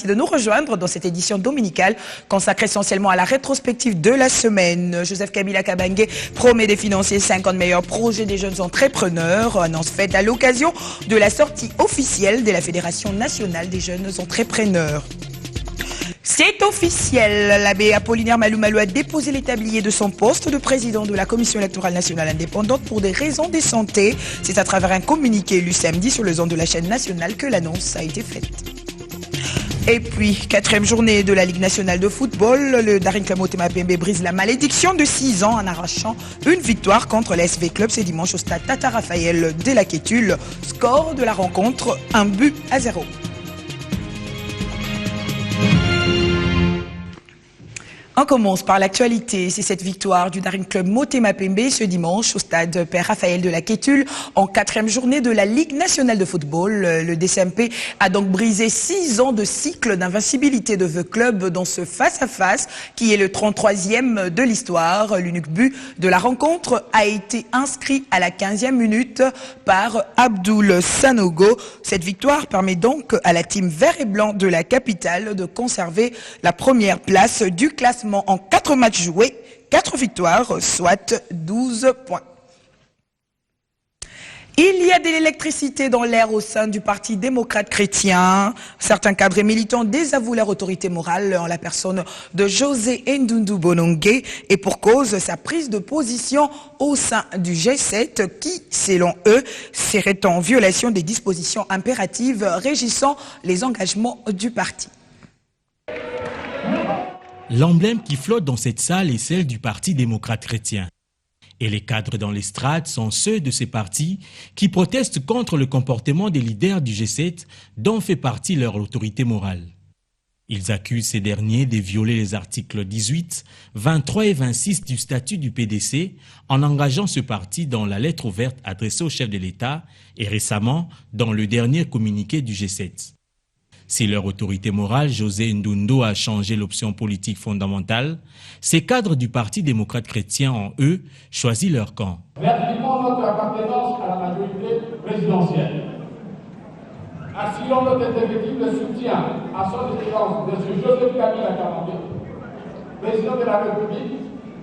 merci de nous rejoindre dans cette édition dominicale consacrée essentiellement à la rétrospective de la semaine. Joseph Kabila Kabange promet des financiers 50 meilleurs projets des jeunes entrepreneurs. Annonce faite à l'occasion de la sortie officielle de la Fédération nationale des jeunes entrepreneurs. C'est officiel, l'abbé Apollinaire Malou Malou a déposé l'établier de son poste de président de la Commission électorale nationale indépendante pour des raisons de santé. C'est à travers un communiqué lu samedi sur les ondes de la chaîne nationale que l'annonce a été faite. Et puis, 4e journée de la Ligue nationale de football, le Daring Club Motema Pembe brise la malédiction de 6 ans en arrachant une victoire contre l'SV Club ce dimanche au stade Tata Raphaël de la Quétule. Score de la rencontre, 1-0. On commence par l'actualité. C'est cette victoire du Daring Club Motema Pembe ce dimanche au stade Père Raphaël de la Quétule en 4e journée de la Ligue nationale de football. Le DCMP a donc brisé 6 ans de cycle d'invincibilité de The Club dans ce face-à-face qui est le 33e de l'histoire. L'unique but de la rencontre a été inscrit à la 15e minute par Abdoul Sanogo. Cette victoire permet donc à la team vert et blanc de la capitale de conserver la première place du classement. En 4 matchs joués, 4 victoires, soit 12 points. Il y a de l'électricité dans l'air au sein du Parti démocrate chrétien. Certains cadres et militants désavouent leur autorité morale en la personne de José Ndundu Bonongue et pour cause sa prise de position au sein du G7 qui, selon eux, serait en violation des dispositions impératives régissant les engagements du parti. L'emblème qui flotte dans cette salle est celle du Parti démocrate chrétien. Et les cadres dans l'estrade sont ceux de ces partis qui protestent contre le comportement des leaders du G7 dont fait partie leur autorité morale. Ils accusent ces derniers de violer les articles 18, 23 et 26 du statut du PDC en engageant ce parti dans la lettre ouverte adressée au chef de l'État et récemment dans le dernier communiqué du G7. Si leur autorité morale, José Ndundu, a changé l'option politique fondamentale, ces cadres du Parti démocrate chrétien ont, eux, choisi leur camp. Réaffirmons notre appartenance à la majorité présidentielle. Assurons notre indéfectible soutien à son excellence, M. Joseph Kabila Kabange, président de la République,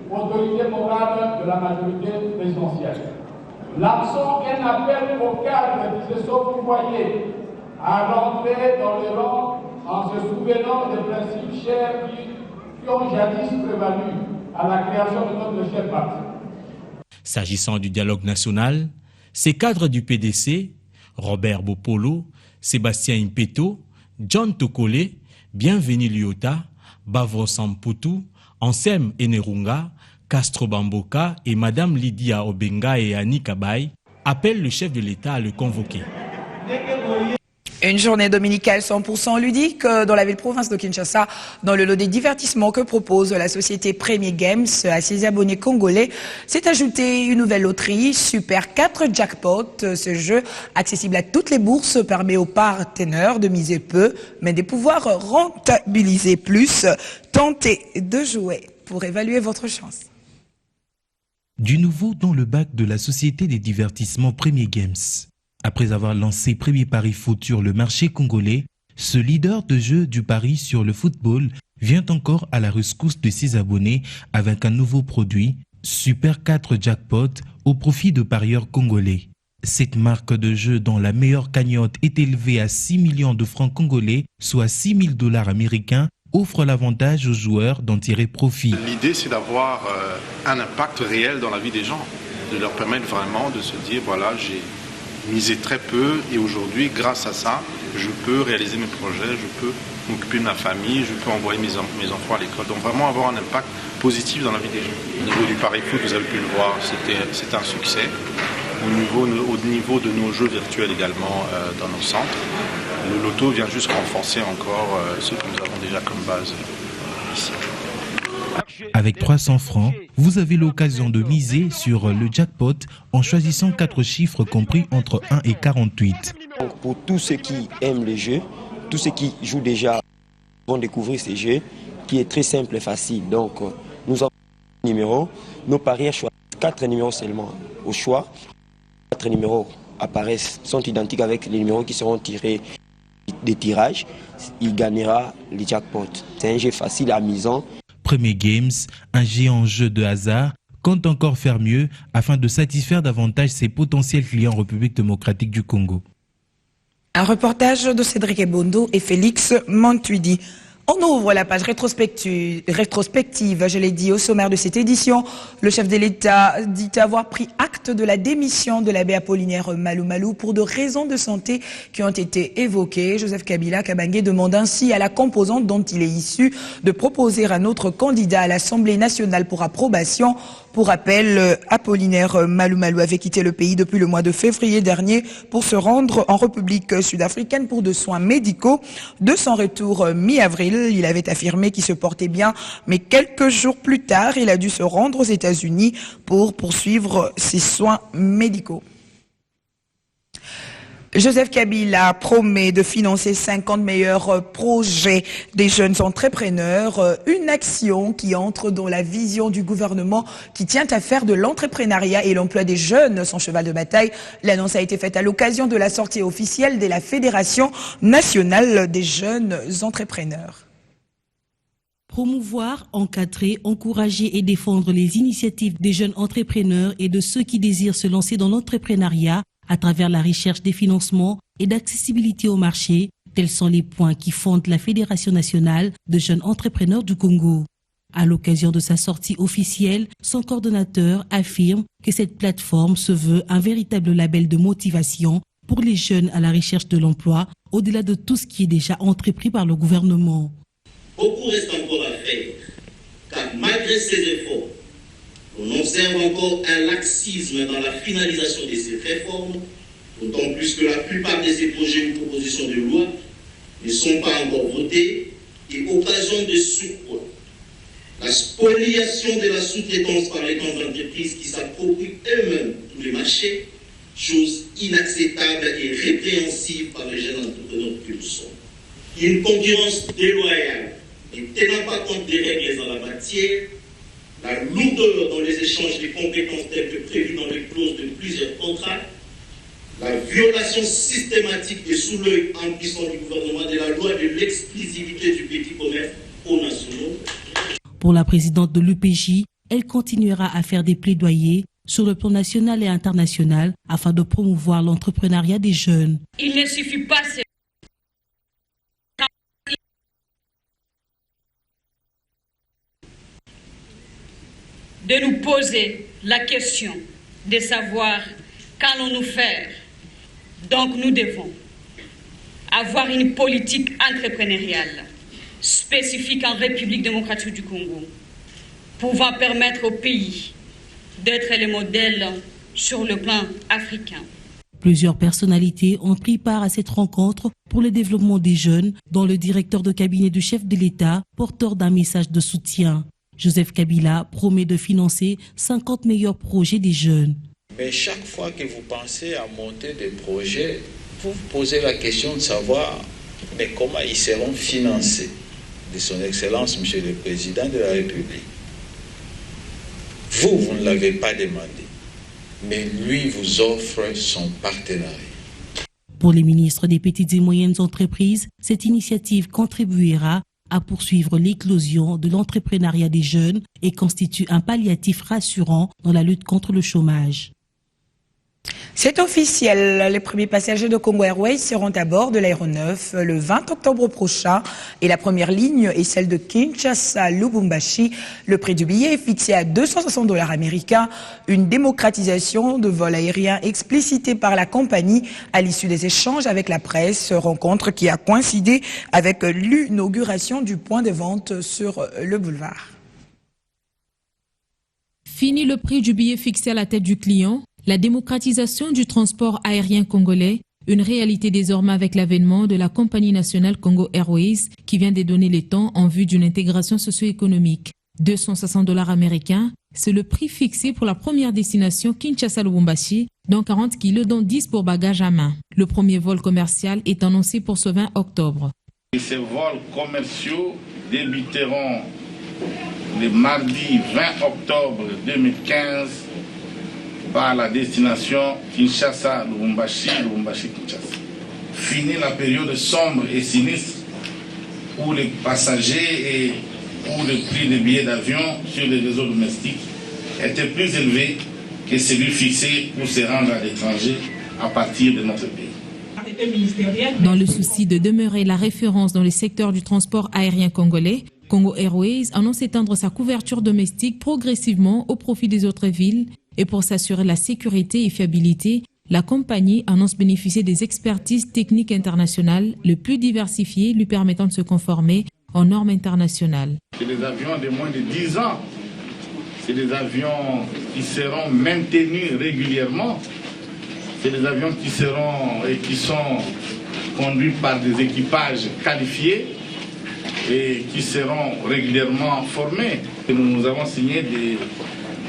autorité morale de la majorité présidentielle. Lançons un appel aux cadres qui se sont fourvoyés à rentrer dans le rang en se souvenant des principes chers qui ont jadis prévalu à la création de notre cher parti. S'agissant du dialogue national, ces cadres du PDC, Robert Bopolo, Sébastien Impeto, John Tokole, Bienvenu Liota, Bavro Samputu, Ansem Enerunga, Castro Bamboka et Madame Lydia Obenga et Annie Kabay appellent le chef de l'État à le convoquer. Une journée dominicale 100% ludique dans la ville-province de Kinshasa, dans le lot des divertissements que propose la société Premier Games à ses abonnés congolais. C'est ajouté une nouvelle loterie, Super 4 Jackpot. Ce jeu, accessible à toutes les bourses, permet aux partenaires de miser peu, mais de pouvoir rentabiliser plus. Tentez de jouer pour évaluer votre chance. Du nouveau dans le bac de la société des divertissements Premier Games. Après avoir lancé Premier Pari Foot sur le marché congolais, ce leader de jeu du pari sur le football vient encore à la rescousse de ses abonnés avec un nouveau produit, Super 4 Jackpot, au profit de parieurs congolais. Cette marque de jeu dont la meilleure cagnotte est élevée à 6 millions de francs congolais, soit 6 000 $ américains, offre l'avantage aux joueurs d'en tirer profit. L'idée, c'est d'avoir un impact réel dans la vie des gens, de leur permettre vraiment de se dire, voilà, j'ai misé très peu et aujourd'hui, grâce à ça, je peux réaliser mes projets, je peux m'occuper de ma famille, je peux envoyer mes enfants à l'école. Donc vraiment avoir un impact positif dans la vie des gens. Au niveau du pari foot, vous avez pu le voir, c'est un succès. Au niveau de nos jeux virtuels également dans nos centres, le loto vient juste renforcer encore ce que nous avons déjà comme base ici. Avec 300 francs, vous avez l'occasion de miser sur le jackpot en choisissant 4 chiffres compris entre 1 et 48. Donc pour tous ceux qui aiment les jeux, tous ceux qui jouent déjà vont découvrir ces jeux qui est très simple et facile. Donc nous avons 4 numéros, nos parieurs choisissent 4 numéros seulement au choix. 4 numéros apparaissent, sont identiques avec les numéros qui seront tirés des tirages, il gagnera les jackpots. C'est un jeu facile, amusant. Premier Games, un géant jeu de hasard, compte encore faire mieux afin de satisfaire davantage ses potentiels clients en République démocratique du Congo. Un reportage de Cédric Ebondo et Félix Mantuidi. On ouvre la page rétrospective, je l'ai dit au sommaire de cette édition. Le chef de l'État dit avoir pris acte de la démission de l'abbé Apollinaire Malou Malou pour de raisons de santé qui ont été évoquées. Joseph Kabila Kabange demande ainsi à la composante dont il est issu de proposer un autre candidat à l'Assemblée nationale pour approbation. Pour rappel, Apollinaire Malou Malou avait quitté le pays depuis le mois de février dernier pour se rendre en République sud-africaine pour de soins médicaux. De son retour mi-avril, il avait affirmé qu'il se portait bien, mais quelques jours plus tard, il a dû se rendre aux États-Unis pour poursuivre ses soins médicaux. Joseph Kabila promet de financer 50 meilleurs projets des jeunes entrepreneurs, une action qui entre dans la vision du gouvernement qui tient à faire de l'entrepreneuriat et l'emploi des jeunes son cheval de bataille. L'annonce a été faite à l'occasion de la sortie officielle de la Fédération nationale des jeunes entrepreneurs. Promouvoir, encadrer, encourager et défendre les initiatives des jeunes entrepreneurs et de ceux qui désirent se lancer dans l'entrepreneuriat à travers la recherche des financements et d'accessibilité au marché, tels sont les points qui fondent la Fédération nationale de jeunes entrepreneurs du Congo. À l'occasion de sa sortie officielle, son coordonnateur affirme que cette plateforme se veut un véritable label de motivation pour les jeunes à la recherche de l'emploi, au-delà de tout ce qui est déjà entrepris par le gouvernement. Beaucoup reste encore à faire, car malgré ces efforts, on observe encore un laxisme dans la finalisation de ces réformes, d'autant plus que la plupart de ces projets ou propositions de loi ne sont pas encore votés et occasionnent de surpoids. La spoliation de la sous-traitance par les grandes entreprises qui s'approprient eux-mêmes tous les marchés, chose inacceptable et répréhensible par les jeunes entrepreneurs que nous sommes. Une concurrence déloyale ne tenant pas compte des règles en la matière, la lourdeur dans les échanges de compétences telles que prévues dans les clauses de plusieurs contrats, la violation systématique et sous l'œil impuissant du gouvernement de la loi de l'exclusivité du petit commerce aux nationaux. Pour la présidente de l'UPJ, elle continuera à faire des plaidoyers sur le plan national et international afin de promouvoir l'entrepreneuriat des jeunes. Il ne suffit pas de nous poser la question de savoir qu'allons-nous faire. Donc nous devons avoir une politique entrepreneuriale spécifique en République démocratique du Congo, pouvant permettre au pays d'être le modèle sur le plan africain. Plusieurs personnalités ont pris part à cette rencontre pour le développement des jeunes, dont le directeur de cabinet du chef de l'État, porteur d'un message de soutien. Joseph Kabila promet de financer 50 meilleurs projets des jeunes. Mais chaque fois que vous pensez à monter des projets, vous vous posez la question de savoir mais comment ils seront financés de son Excellence, Monsieur le Président de la République. Vous ne l'avez pas demandé, mais lui vous offre son partenariat. Pour les ministres des petites et moyennes entreprises, cette initiative contribuera à poursuivre l'éclosion de l'entrepreneuriat des jeunes et constitue un palliatif rassurant dans la lutte contre le chômage. C'est officiel, les premiers passagers de Congo Airways seront à bord de l'aéronef le 20 octobre prochain et la première ligne est celle de Kinshasa-Lubumbashi. Le prix du billet est fixé à $260 américains, une démocratisation de vol aérien explicitée par la compagnie à l'issue des échanges avec la presse, rencontre qui a coïncidé avec l'inauguration du point de vente sur le boulevard. Fini le prix du billet fixé à la tête du client. La démocratisation du transport aérien congolais, une réalité désormais avec l'avènement de la compagnie nationale Congo Airways qui vient de donner les temps en vue d'une intégration socio-économique. $260 américains, c'est le prix fixé pour la première destination Kinshasa-Lubumbashi, dont 40 kg, dont 10 pour bagages à main. Le premier vol commercial est annoncé pour ce 20 octobre. Ces vols commerciaux débuteront le mardi 20 octobre 2015 par la destination Kinshasa-Lubumbashi, Lubumbashi-Kinshasa. finir la période sombre et sinistre où les passagers et où le prix des billets d'avion sur les réseaux domestiques était plus élevé que celui fixé pour se rendre à l'étranger à partir de notre pays. Dans le souci de demeurer la référence dans le secteur du transport aérien congolais, Congo Airways annonce étendre sa couverture domestique progressivement au profit des autres villes et pour s'assurer la sécurité et fiabilité, la compagnie annonce bénéficier des expertises techniques internationales les plus diversifiées lui permettant de se conformer aux normes internationales. C'est des avions de moins de 10 ans. C'est des avions qui seront maintenus régulièrement. C'est des avions qui seront et qui sont conduits par des équipages qualifiés et qui seront régulièrement formés. Et nous avons signé des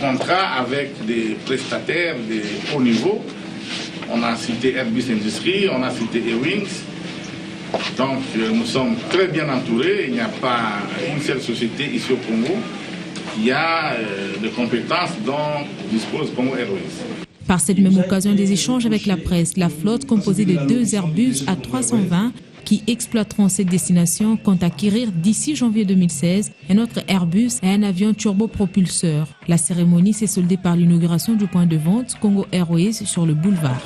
contrats avec des prestataires de haut niveau. On a cité Airbus Industries, on a cité Ewings. Donc nous sommes très bien entourés. Il n'y a pas une seule société ici au Congo qui a des compétences dont dispose Congo Airways. Par cette même occasion des échanges avec la presse, la flotte composée de 2 Airbus A320 qui exploiteront cette destination compte acquérir d'ici janvier 2016 un autre Airbus et un avion turbopropulseur. La cérémonie s'est soldée par l'inauguration du point de vente Congo Airways sur le boulevard.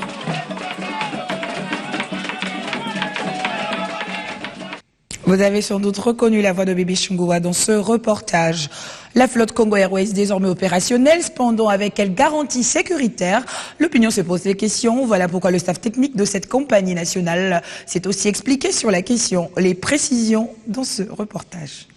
Vous avez sans doute reconnu la voix de Bébé Chungoua dans ce reportage. La flotte Congo Airways désormais opérationnelle, cependant avec quelle garantie sécuritaire? L'opinion se pose des questions. Voilà pourquoi le staff technique de cette compagnie nationale s'est aussi expliqué sur la question. Les précisions dans ce reportage.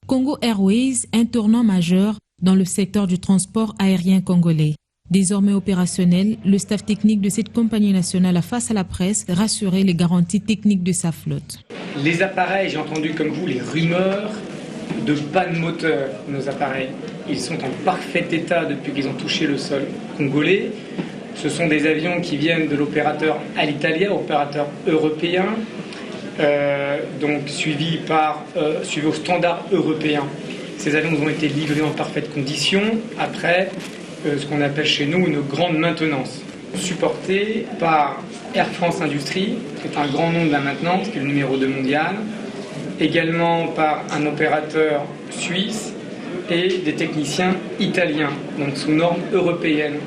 Congo Airways, un tournant majeur dans le secteur du transport aérien congolais. Désormais opérationnel, le staff technique de cette compagnie nationale a face à la presse rassuré les garanties techniques de sa flotte. Les appareils, j'ai entendu comme vous les rumeurs de panne moteur de nos appareils. Ils sont en parfait état depuis qu'ils ont touché le sol congolais. Ce sont des avions qui viennent de l'opérateur Alitalia, opérateur européen, donc suivi au standard européen. Ces avions nous ont été livrés en parfaite condition après ce qu'on appelle chez nous une grande maintenance, supportée par Air France Industrie, qui est un grand nom de la maintenance, qui est le numéro 2 mondial, également par un opérateur suisse et des techniciens italiens, donc sous normes européennes.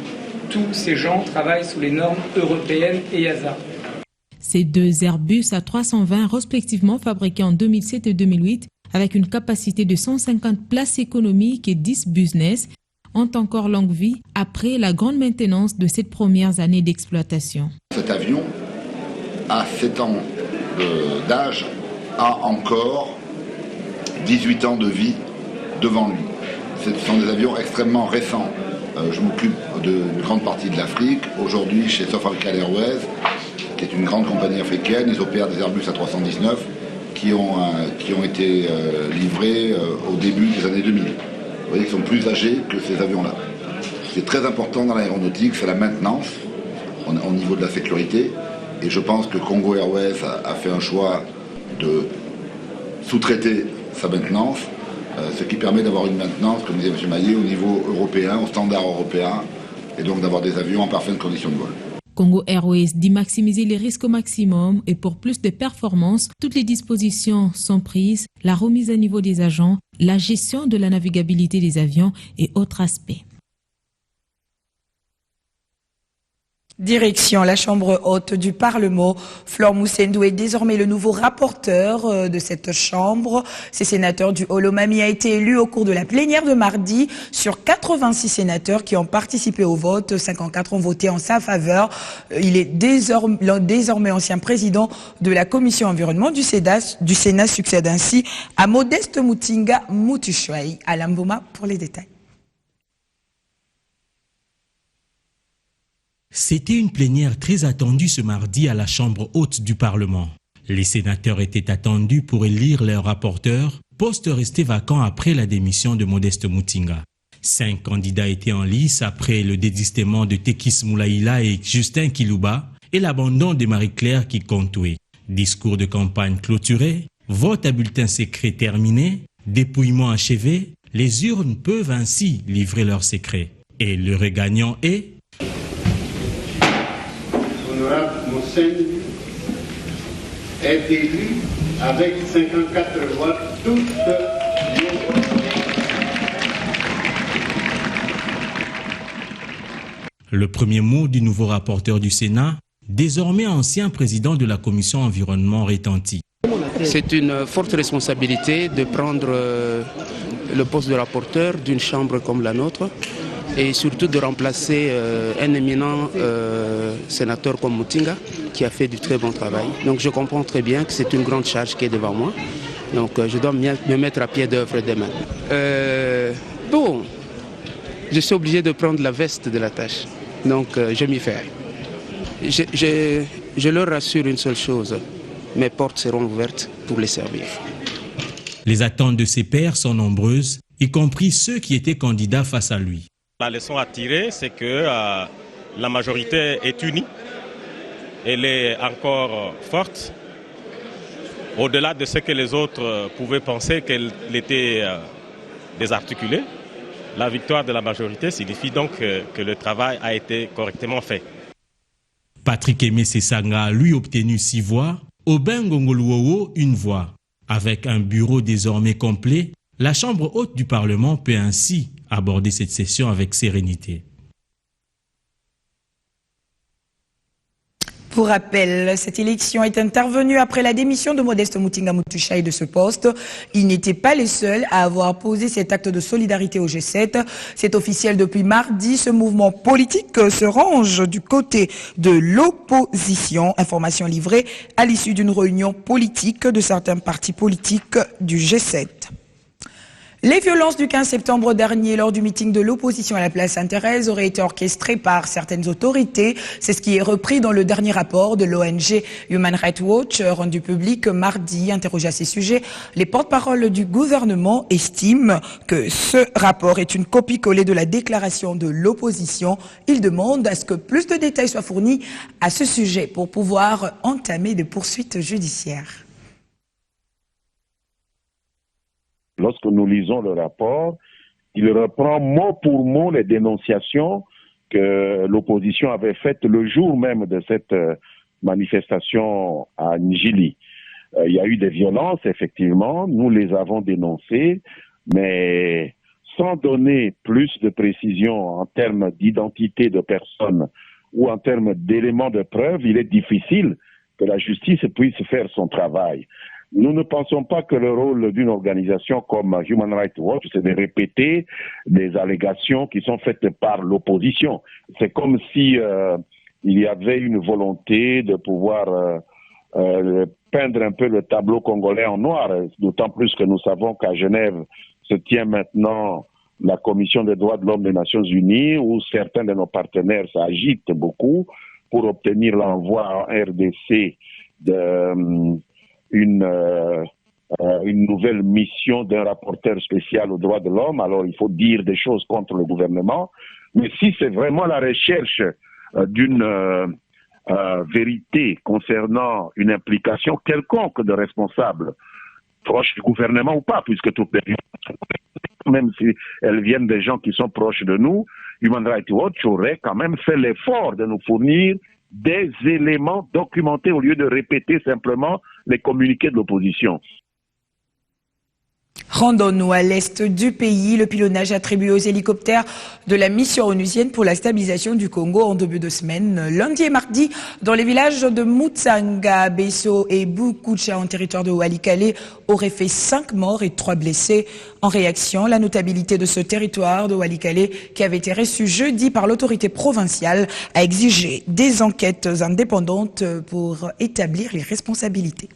Tous ces gens travaillent sous les normes européennes et EASA. Ces 2 Airbus A320 respectivement fabriqués en 2007 et 2008 avec une capacité de 150 places économiques et 10 business ont encore longue vie après la grande maintenance de ces premières années d'exploitation. Cet avion, à 7 ans d'âge, a encore 18 ans de vie devant lui. Ce sont des avions extrêmement récents. Je m'occupe d'une grande partie de l'Afrique. Aujourd'hui, chez South African Airways, qui est une grande compagnie africaine, ils opèrent des Airbus A319 qui ont été livrés au début des années 2000. Vous voyez qu'ils sont plus âgés que ces avions-là. C'est très important dans l'aéronautique, c'est la maintenance au niveau de la sécurité. Et je pense que Congo Airways a fait un choix de sous-traiter sa maintenance, ce qui permet d'avoir une maintenance, comme disait M. Maillet, au niveau européen, au standard européen, et donc d'avoir des avions en parfaite condition de vol. Congo Airways dit maximiser les risques au maximum et pour plus de performance, toutes les dispositions sont prises, la remise à niveau des agents, la gestion de la navigabilité des avions et autres aspects. Direction la Chambre haute du Parlement. Flore Moussendou est désormais le nouveau rapporteur de cette Chambre. Ce sénateur du Holomami a été élu au cours de la plénière de mardi. Sur 86 sénateurs qui ont participé au vote, 54 ont voté en sa faveur. Il est désormais ancien président de la Commission environnement du Sénat succède ainsi à Modeste Mutinga Mutushwai. Alain Bouma pour les détails. C'était une plénière très attendue ce mardi à la Chambre haute du Parlement. Les sénateurs étaient attendus pour élire leur rapporteur, poste resté vacant après la démission de Modeste Mutinga. 5 candidats étaient en lice après le désistement de Tekis Moulaïla et Justin Kilouba et l'abandon de Marie-Claire Kikontoué. Discours de campagne clôturé, vote à bulletin secret terminé, dépouillement achevé, les urnes peuvent ainsi livrer leurs secrets. Et le gagnant est... Honorable Moussendou est élu avec 54 voix, toutes. Le premier mot du nouveau rapporteur du Sénat, désormais ancien président de la commission environnement retentit. C'est une forte responsabilité de prendre le poste de rapporteur d'une chambre comme la nôtre et surtout de remplacer un éminent sénateur comme Mutinga qui a fait du très bon travail. Donc je comprends très bien que c'est une grande charge qui est devant moi. Donc je dois me mettre à pied d'œuvre demain. Bon, je suis obligé de prendre la veste de la tâche. Donc je m'y fais. Je leur rassure une seule chose. Mes portes seront ouvertes pour les servir. Les attentes de ses pairs sont nombreuses, y compris ceux qui étaient candidats face à lui. La leçon à tirer, c'est que la majorité est unie. Elle est encore forte. Au-delà de ce que les autres pouvaient penser qu'elle était désarticulée, la victoire de la majorité signifie donc que le travail a été correctement fait. Patrick Aimé Sesanga a lui obtenu 6 voix, Aubin Ngongoluowo 1 voix. Avec un bureau désormais complet, la Chambre haute du Parlement peut ainsi aborder cette session avec sérénité. Pour rappel, cette élection est intervenue après la démission de Modeste Mutinga Mutushai de ce poste. Ils n'étaient pas les seuls à avoir posé cet acte de solidarité au G7. C'est officiel depuis mardi. Ce mouvement politique se range du côté de l'opposition. Information livrée à l'issue d'une réunion politique de certains partis politiques du G7. Les violences du 15 septembre dernier lors du meeting de l'opposition à la place Sainte-Thérèse auraient été orchestrées par certaines autorités. C'est ce qui est repris dans le dernier rapport de l'ONG Human Rights Watch rendu public mardi. Interrogé à ces sujets, les porte-paroles du gouvernement estiment que ce rapport est une copie-collée de la déclaration de l'opposition. Ils demandent à ce que plus de détails soient fournis à ce sujet pour pouvoir entamer des poursuites judiciaires. Lorsque nous lisons le rapport, il reprend mot pour mot les dénonciations que l'opposition avait faites le jour même de cette manifestation à Njili. Il y a eu des violences, effectivement, nous les avons dénoncées, mais sans donner plus de précision en termes d'identité de personnes ou en termes d'éléments de preuve, il est difficile que la justice puisse faire son travail. Nous ne pensons pas que le rôle d'une organisation comme Human Rights Watch, c'est de répéter des allégations qui sont faites par l'opposition. C'est comme si il y avait une volonté de pouvoir peindre un peu le tableau congolais en noir, d'autant plus que nous savons qu'à Genève se tient maintenant la Commission des droits de l'homme des Nations Unies, où certains de nos partenaires s'agitent beaucoup pour obtenir l'envoi en RDC une nouvelle mission d'un rapporteur spécial aux droits de l'homme. Alors il faut dire des choses contre le gouvernement. Mais si c'est vraiment la recherche d'une vérité concernant une implication quelconque de responsables, proches du gouvernement ou pas, puisque toutes les même si elles viennent des gens qui sont proches de nous, Human Rights Watch aurait quand même fait l'effort de nous fournir des éléments documentés au lieu de répéter simplement les communiqués de l'opposition. Rendons-nous à l'est du pays. Le pilonnage attribué aux hélicoptères de la mission onusienne pour la stabilisation du Congo en début de semaine, lundi et mardi, dans les villages de Mutsanga, Besso et Bukucha en territoire de Walikale, aurait fait 5 morts et 3 blessés. En réaction, la notabilité de ce territoire de Walikale, qui avait été reçu jeudi par l'autorité provinciale, a exigé des enquêtes indépendantes pour établir les responsabilités.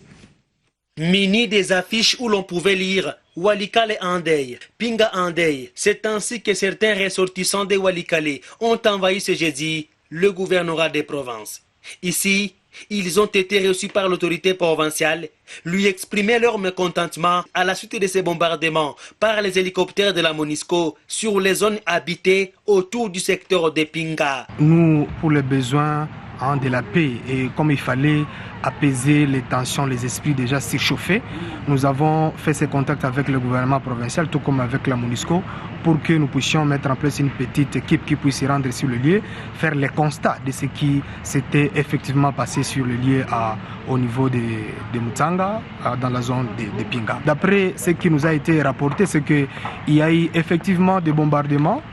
Muni des affiches où l'on pouvait lire Walikale en deuil, Pinga en deuil. C'est ainsi que certains ressortissants de Walikale ont envahi ce jeudi le gouvernorat des provinces. Ici, ils ont été reçus par l'autorité provinciale, lui exprimer leur mécontentement à la suite de ces bombardements par les hélicoptères de la MONUSCO sur les zones habitées autour du secteur de Pinga. Nous, pour les besoins de la paix. Et comme il fallait apaiser les tensions, les esprits déjà surchauffés, nous avons fait ces contacts avec le gouvernement provincial, tout comme avec la MONUSCO, pour que nous puissions mettre en place une petite équipe qui puisse se rendre sur le lieu, faire les constats de ce qui s'était effectivement passé sur le lieu au niveau de Mutsanga, dans la zone de Pinga. D'après ce qui nous a été rapporté, c'est qu'il y a eu effectivement des bombardements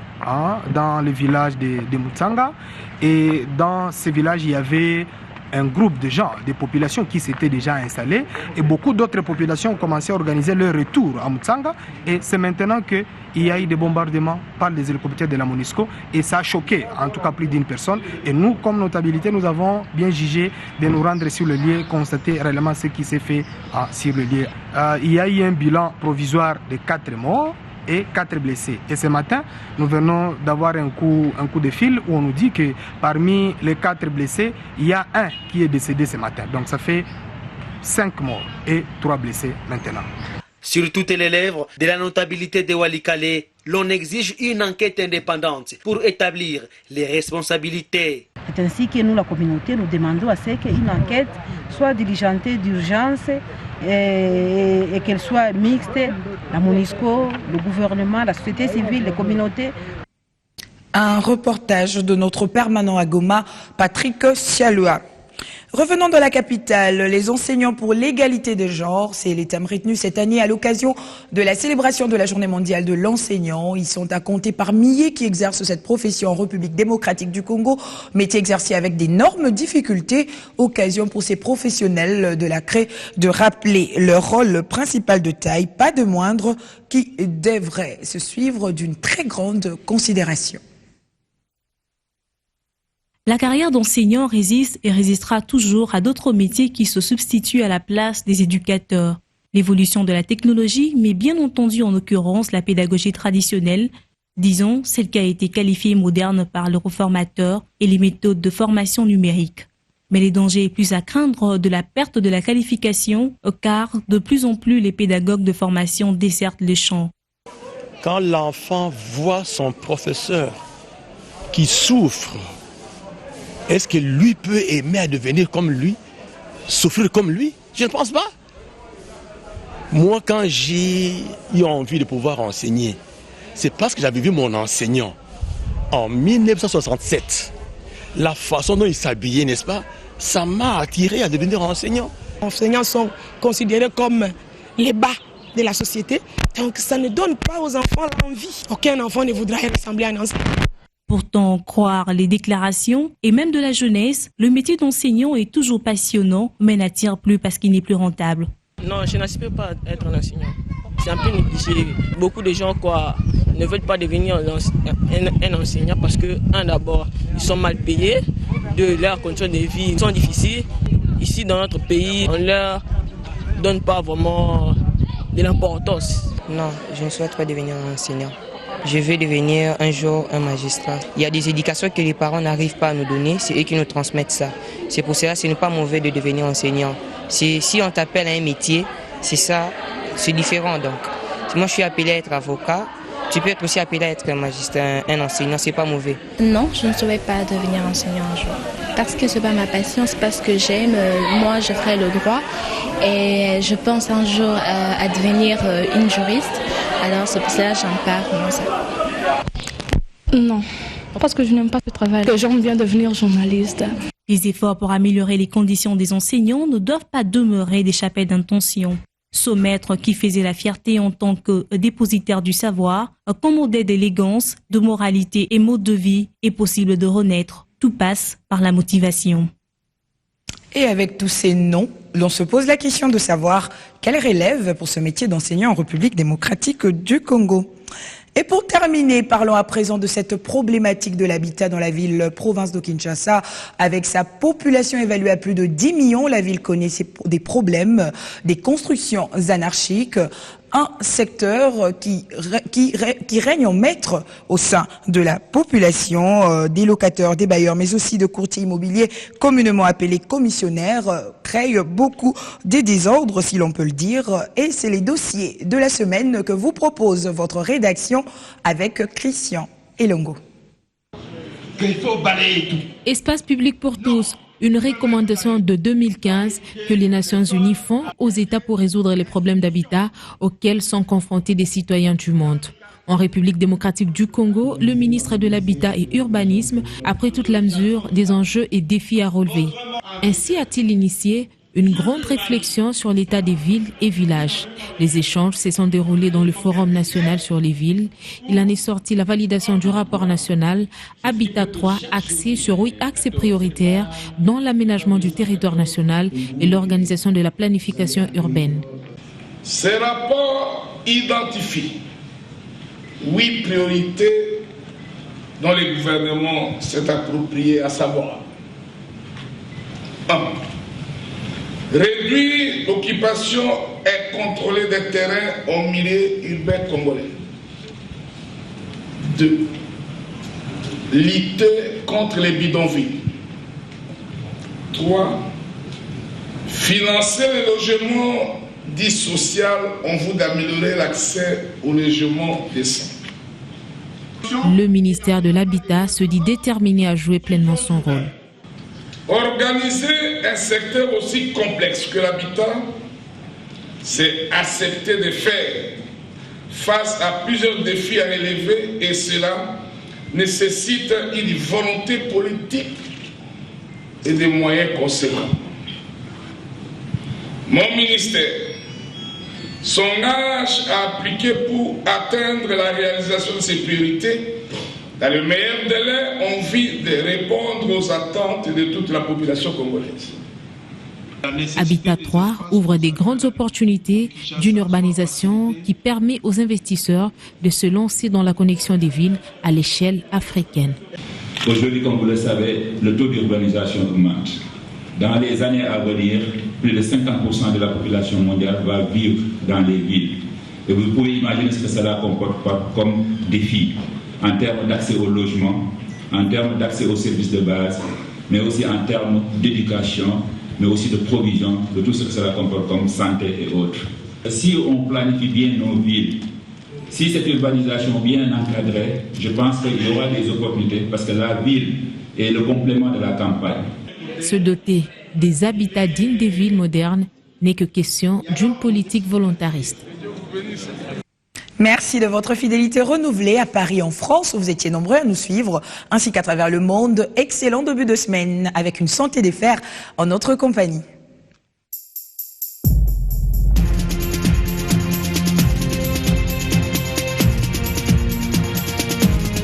dans le village de Mutsanga, et dans ce village il y avait un groupe de gens, des populations qui s'étaient déjà installées, et beaucoup d'autres populations ont commencé à organiser leur retour à Mutsanga, et c'est maintenant qu'il y a eu des bombardements par les hélicoptères de la MONUSCO, et ça a choqué en tout cas plus d'une personne, et nous comme notabilité nous avons bien jugé de nous rendre sur le lieu, constater réellement ce qui s'est fait sur le lieu. Il y a eu un bilan provisoire de 4 morts et 4 blessés. Et ce matin, nous venons d'avoir un coup de fil où on nous dit que parmi les 4 blessés, il y a un qui est décédé ce matin. Donc ça fait 5 morts et 3 blessés maintenant. Sur toutes les lèvres de la notabilité de Walikale, l'on exige une enquête indépendante pour établir les responsabilités. C'est ainsi que nous, la communauté, nous demandons à ce qu'une enquête soit diligentée d'urgence et qu'elle soit mixte, la MONUSCO, le gouvernement, la société civile, les communautés. Un reportage de notre permanent à Goma, Patrick Sialoua. Revenons dans la capitale, les enseignants pour l'égalité des genres, c'est les thèmes retenus cette année à l'occasion de la célébration de la Journée mondiale de l'enseignant. Ils sont à compter par milliers qui exercent cette profession en République démocratique du Congo, métier exercé avec d'énormes difficultés, occasion pour ces professionnels de la CRE de rappeler leur rôle principal de taille, pas de moindre, qui devrait se suivre d'une très grande considération. La carrière d'enseignant résiste et résistera toujours à d'autres métiers qui se substituent à la place des éducateurs. L'évolution de la technologie, mais bien entendu en l'occurrence la pédagogie traditionnelle, disons celle qui a été qualifiée moderne par le reformateur, et les méthodes de formation numérique. Mais les dangers plus à craindre de la perte de la qualification, car de plus en plus les pédagogues de formation dessertent les champs. Quand l'enfant voit son professeur qui souffre, est-ce que lui peut aimer à devenir comme lui, souffrir comme lui? Je ne pense pas. Moi, quand j'ai eu envie de pouvoir enseigner, c'est parce que j'avais vu mon enseignant en 1967. La façon dont il s'habillait, n'est-ce pas? Ça m'a attiré à devenir enseignant. Les enseignants sont considérés comme les bas de la société, donc ça ne donne pas aux enfants l'envie. Aucun enfant ne voudra ressembler à un enseignant. Pourtant, croire les déclarations et même de la jeunesse, le métier d'enseignant est toujours passionnant, mais n'attire plus parce qu'il n'est plus rentable. Non, je n'aspire pas à être un enseignant. C'est un peu négligé. Beaucoup de gens ne veulent pas devenir un enseignant parce que, d'abord, ils sont mal payés, leurs conditions de vie sont difficiles. Ici, dans notre pays, on ne leur donne pas vraiment de l'importance. Non, je ne souhaite pas devenir un enseignant. Je veux devenir un jour un magistrat. Il y a des éducations que les parents n'arrivent pas à nous donner, c'est eux qui nous transmettent ça. C'est pour cela que ce n'est pas mauvais de devenir enseignant. Si on t'appelle à un métier, c'est ça, c'est différent donc. Moi je suis appelé à être avocat, tu peux être aussi appelé à être un magistrat, un enseignant, c'est pas mauvais. Non, je ne souhaite pas devenir enseignant un jour. Parce que ce n'est pas ma passion, c'est parce que j'aime, moi je ferai le droit et je pense un jour à devenir une juriste. Alors c'est pour cela que j'en parle comme ça. Non, parce que je n'aime pas ce travail. Que j'aime bien devenir journaliste. Les efforts pour améliorer les conditions des enseignants ne doivent pas demeurer des chapelles d'intention. Ce maître qui faisait la fierté en tant que dépositaire du savoir, comme modèle d'élégance, de moralité et mode de vie, est possible de renaître. Tout passe par la motivation. Et avec tous ces noms, l'on se pose la question de savoir quelle relève pour ce métier d'enseignant en République démocratique du Congo. Et pour terminer, parlons à présent de cette problématique de l'habitat dans la ville-province de Kinshasa. Avec sa population évaluée à plus de 10 millions, la ville connaît des problèmes, des constructions anarchiques, un secteur qui règne en maître au sein de la population, des locataires, des bailleurs, mais aussi de courtiers immobiliers communément appelés commissionnaires, créent beaucoup de désordres, si l'on peut le dire. Et c'est les dossiers de la semaine que vous propose votre rédaction avec Christian Elongo. qu'il faut balayer tout. Espace public pour tous, une recommandation de 2015 que les Nations Unies font aux États pour résoudre les problèmes d'habitat auxquels sont confrontés des citoyens du monde. En République démocratique du Congo, le ministre de l'Habitat et Urbanisme a pris toute la mesure des enjeux et défis à relever. Ainsi a-t-il initié une grande réflexion sur l'état des villes et villages. Les échanges se sont déroulés dans le Forum national sur les villes. Il en est sorti la validation du rapport national Habitat 3 axé sur 8 axes prioritaires dans l'aménagement du territoire national et l'organisation de la planification urbaine. Ces rapports identifient 8 priorités dont les gouvernements s'est approprié, à savoir 1. Réduire l'occupation et contrôler des terrains en milieu urbain congolais. 2. Lutter contre les bidonvilles. 3. Financer les logements dits sociaux en vue d'améliorer l'accès au logement décent. Le ministère de l'Habitat se dit déterminé à jouer pleinement son rôle. Organiser un secteur aussi complexe que l'habitat, c'est accepter de faire face à plusieurs défis à relever et cela nécessite une volonté politique et des moyens conséquents. Mon ministère s'engage à appliquer pour atteindre la réalisation de ces priorités dans le meilleur délai en vue de répondre aux attentes de toute la population congolaise. Habitat 3 ouvre des grandes opportunités d'une urbanisation qui permet aux investisseurs de se lancer dans la connexion des villes à l'échelle africaine. Aujourd'hui, comme vous le savez, le taux d'urbanisation augmente. Dans les années à venir, plus de 50% de la population mondiale va vivre dans les villes. Et vous pouvez imaginer ce que cela comporte comme défi en termes d'accès au logement, en termes d'accès aux services de base, mais aussi en termes d'éducation, mais aussi de provision, de tout ce que cela comporte comme santé et autres. Si on planifie bien nos villes, si cette urbanisation bien encadrée, je pense qu'il y aura des opportunités parce que la ville est le complément de la campagne. Se doter des habitats dignes des villes modernes n'est que question d'une politique volontariste. Merci de votre fidélité renouvelée à Paris, en France, où vous étiez nombreux à nous suivre, ainsi qu'à travers le monde. Excellent début de semaine avec une santé des fers en notre compagnie.